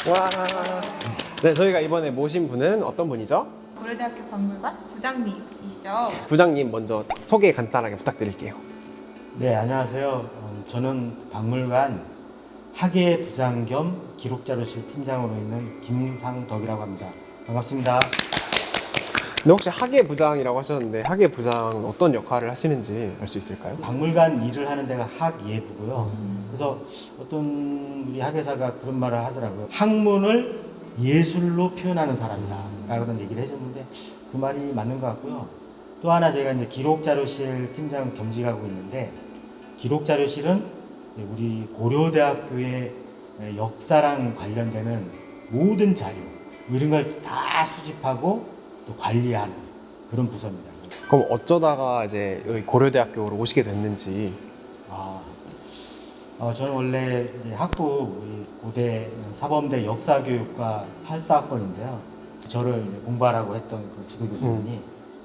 와. 네, 저희가 이번에 모신 분은 어떤 분이죠? 고려대학교 박물관 부장님이시죠. 부장님 먼저 소개 간단하게 부탁드릴게요. 네, 안녕하세요. 저는 박물관 학예 부장 겸 기록자료실 팀장으로 있는 김상덕이라고 합니다. 반갑습니다. 근데 혹시 학예 부장이라고 하셨는데 학예 부장은 어떤 역할을 하시는지 알 수 있을까요? 박물관 일을 하는 데가 학예부고요. 그래서 어떤 우리 학예사가 그런 말을 하더라고요. 학문을 예술로 표현하는 사람이다. 라는 얘기를 해줬는데 그 말이 맞는 것 같고요. 또 하나 제가 이제 기록자료실 팀장 겸직하고 있는데 기록자료실은 이제 우리 고려대학교의 역사랑 관련되는 모든 자료 이런 걸 다 수집하고 또 관리하는 그런 부서입니다. 그럼 어쩌다가 이제 여기 고려대학교로 오시게 됐는지. 저는 원래 이제 학부 우리 고대 사범대 역사교육과 84학번인데요. 저를 이제 공부하라고 했던 그 지도 교수님이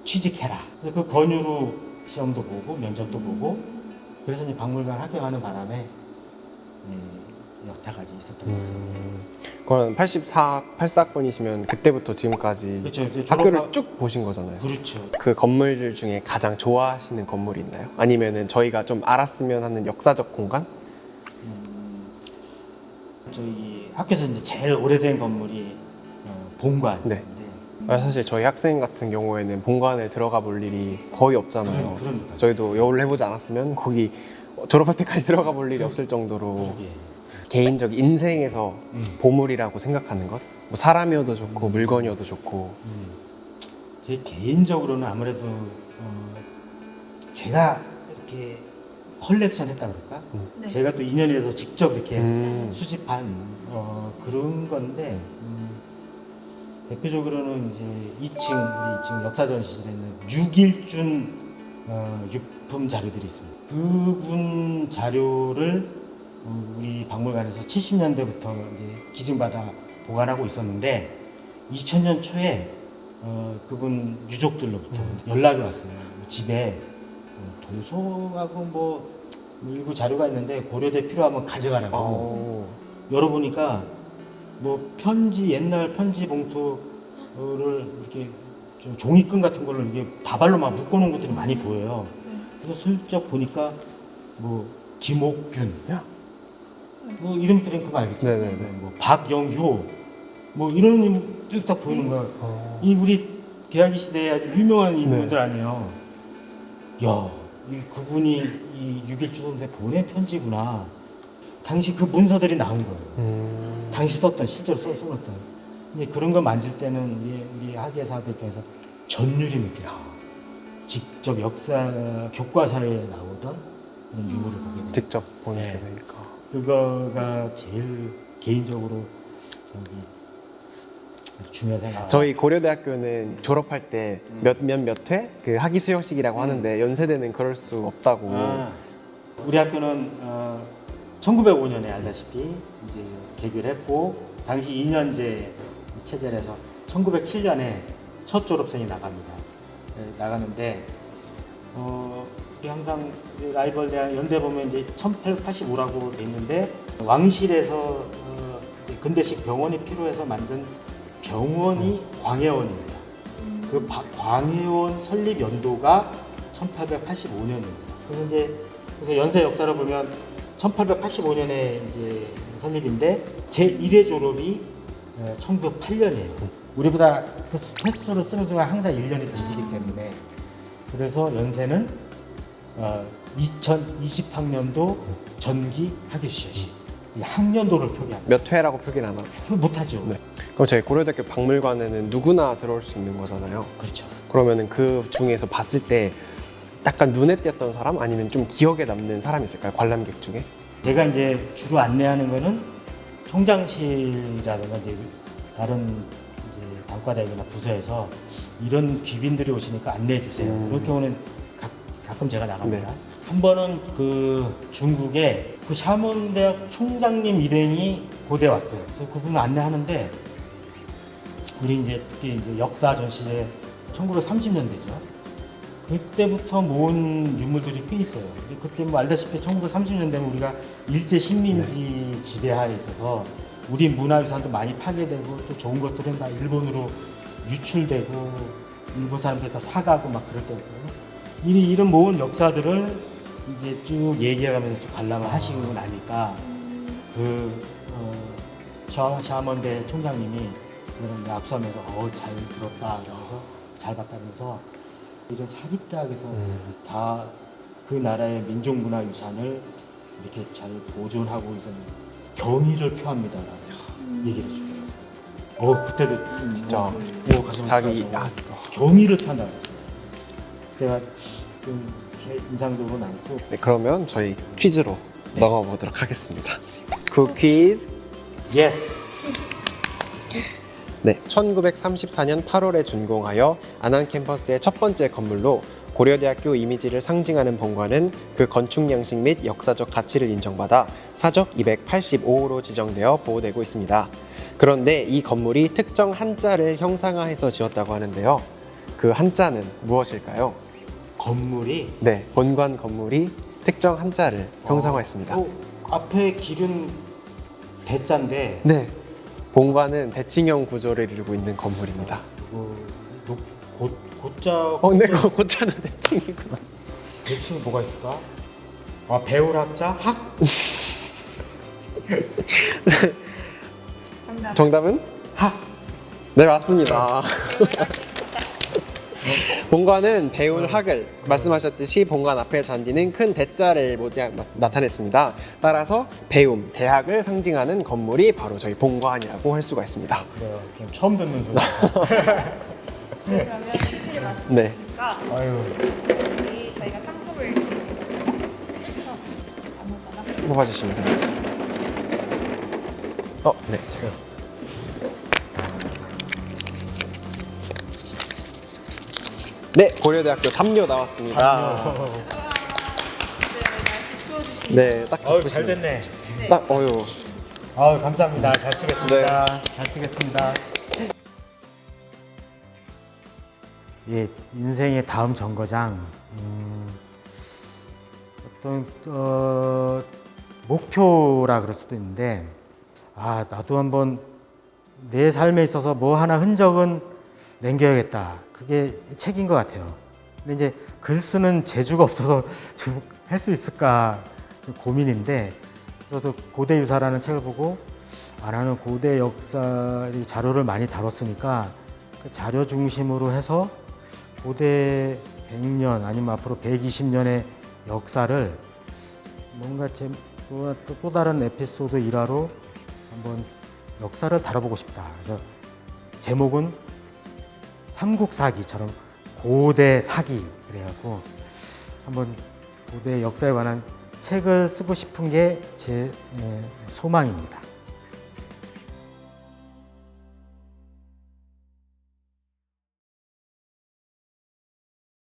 취직해라. 그래서 그 권유로 시험도 보고 면접도 보고 그래서 이제 박물관 합격하는 바람에 여태까지 있었던 거죠. 그럼 84학번이시면 그때부터 지금까지 그렇죠. 이제 학교를 쭉 보신 거잖아요. 그렇죠. 그 건물들 중에 가장 좋아하시는 건물이 있나요? 아니면은 저희가 좀 알았으면 하는 역사적 공간? 저희 학교에서 이제 제일 오래된 건물이 본관인데 네. 사실 저희 학생 같은 경우에는 본관을 들어가 볼 일이 거의 없잖아요. 그러니까요. 저희도 여울을 해보지 않았으면 거기 졸업할 때까지 들어가 볼 일이 없을 정도로 그러게. 개인적 인생에서 보물이라고 생각하는 것? 뭐 사람이어도 좋고 물건이어도 좋고. 제 개인적으로는 아무래도 제가 이렇게 컬렉션 했다 그럴까? 네. 제가 또 인연이 돼서 직접 이렇게 음. 수집한 그런 건데 대표적으로는 이제 2층 우리 지금 역사전시실에 있는 6일준 유품 자료들이 있습니다. 그분 자료를 우리 박물관에서 70년대부터 이제 기증받아 보관하고 있었는데 2000년 초에 그분 유족들로부터 연락이 왔어요. 집에 도서하고 뭐 일부 자료가 있는데 고려대 필요하면 가져가라고. 열어보니까 뭐 편지 옛날 편지 봉투를 이렇게 좀 종이끈 같은 걸로 이게 다발로 막 묶어놓은 것들이 많이 보여요. 그래서 슬쩍 보니까 뭐 김옥균, 뭐 이름들은 그거 알겠죠? 네네네. 뭐 박영효, 뭐 이런 이름들이 딱 보이는 거예요. 이 우리 계하기 시대에 아주 유명한 인물들 아니에요. 야, 그분이 이 6.1주도인데 보낸 편지구나. 당시 그 문서들이 나온 거예요. 당시 썼던 실제로 써놨던. 이제 그런 거 만질 때는 우리 학예사들 입장에서 전율이 느껴요. 직접 역사 교과서에 나오던 그런 유물을 보게 돼요. 직접 보게 네. 되니까. 그거가 제일 개인적으로 중요하다. 저희 고려대학교는 졸업할 때 몇 회 그 학위 수여식이라고 하는데 연세대는 그럴 수 없다고. 우리 학교는 1905년에 알다시피 이제 개교를 했고 당시 2년제 체제라서 1907년에 첫 졸업생이 나갑니다. 나가는데 우리 항상 라이벌 대학 연대 보면 이제 1885라고 돼 있는데 왕실에서 근대식 병원이 필요해서 만든 병원이 광해원입니다. 그 광해원 설립 연도가 1885년입니다. 그래서 연세 역사를 보면 1885년에 이제 설립인데 제 1회 졸업이 1908년이에요. 우리보다 그 횟수를 쓰는 순간 항상 1년이 뒤지기 때문에 그래서 연세는 2020학년도 전기 학예수여식 학년도를 표기합니다. 몇 회라고 표기를 하나? 못하죠. 네. 그럼 저희 고려대학교 박물관에는 누구나 들어올 수 있는 거잖아요. 그렇죠. 그러면은 그 중에서 봤을 때 약간 눈에 띄었던 사람 아니면 좀 기억에 남는 사람이 있을까요? 관람객 중에? 제가 이제 주로 안내하는 거는 총장실이라든가 이제 다른 이제 단과대학이나 부서에서 이런 귀빈들이 오시니까 안내해 주세요. 그런 경우는 가끔 제가 나갑니다. 네. 한 번은 그 중국에 그 샤먼대학 총장님 일행이 고대 왔어요. 그래서 그분을 안내하는데 우리 이제 특히 이제 역사 전시회 1930년대죠. 그때부터 모은 유물들이 꽤 있어요. 근데 그때 뭐 알다시피 1930년대면 우리가 일제 식민지 지배하에 있어서 우리 문화유산도 많이 파괴되고 또 좋은 것들은 다 일본으로 유출되고 일본 사람들이 다 사가고 막 그럴 때였거든요. 이런 모은 역사들을 이제 쭉 얘기해가면서 쭉 관람을 하시고 나니까 샤먼대 총장님이 그런 압수하면서 잘 들었다 그러면서 잘 봤다면서 이런 사립대학에서 다 그 나라의 민족문화유산을 이렇게 잘 보존하고 있는 경의를 표합니다라고 얘기를 해주더라고요. 그때도 진짜 가슴이 자기 터져서 경의를 표한다고 했어요. 내가 좀 이렇게 인상적으로 남고. 네, 그러면 저희 퀴즈로 넘어가 보도록 하겠습니다. 굿퀴즈. 예스. 네, 1934년 8월에 준공하여 안암 캠퍼스의 첫 번째 건물로 고려대학교 이미지를 상징하는 본관은 그 건축 양식 및 역사적 가치를 인정받아 사적 285호로 지정되어 보호되고 있습니다. 그런데 이 건물이 특정 한자를 형상화해서 지었다고 하는데요. 그 한자는 무엇일까요? 건물이 네, 본관 건물이 특정 한자를 형상화했습니다. 앞에 길은 대자인데 네, 본관은 대칭형 구조를 이루고 있는 건물입니다. 고자. 네, 고자는 대칭이구나. 대칭이 뭐가 있을까? 배울학자 학. 정답. 정답은? 학. 네, 맞습니다. 본관은 배운 학을 말씀하셨듯이 본관 앞의 잔디는 큰 대자를 나타냈습니다. 따라서 배움, 대학을 상징하는 건물이 바로 저희 본관이라고 할 수가 있습니다. 그래요. 좀 처음 듣는 소리. 그러면 힌트를 네. 맞추니까 아유. 여기 저희가 상품을 준비했거든요. 그래서 아무거나 뽑아주시면 됩니다. 네, 제가. 네, 고려대학교 담요 나왔습니다. 날씨 추워주시면 네, 딱 잘 보시면 됐네. 딱 어유. 감사합니다. 잘 쓰겠습니다. 잘 쓰겠습니다. 예, 인생의 다음 정거장. 어떤 목표라 그럴 수도 있는데, 나도 한번 내 삶에 있어서 뭐 하나 흔적은 남겨야겠다. 그게 책인 것 같아요. 근데 이제 글 쓰는 재주가 없어서 좀 할 수 있을까 좀 고민인데, 저도 고대 유사라는 책을 보고 나는 고대 역사 자료를 많이 다뤘으니까 그 자료 중심으로 해서 고대 100년 아니면 앞으로 120년의 역사를 뭔가 또 다른 에피소드 일화로 한번 역사를 다뤄보고 싶다. 그래서 제목은 삼국사기처럼 고대 사기 그래갖고 한번 고대 역사에 관한 책을 쓰고 싶은 게 제 소망입니다.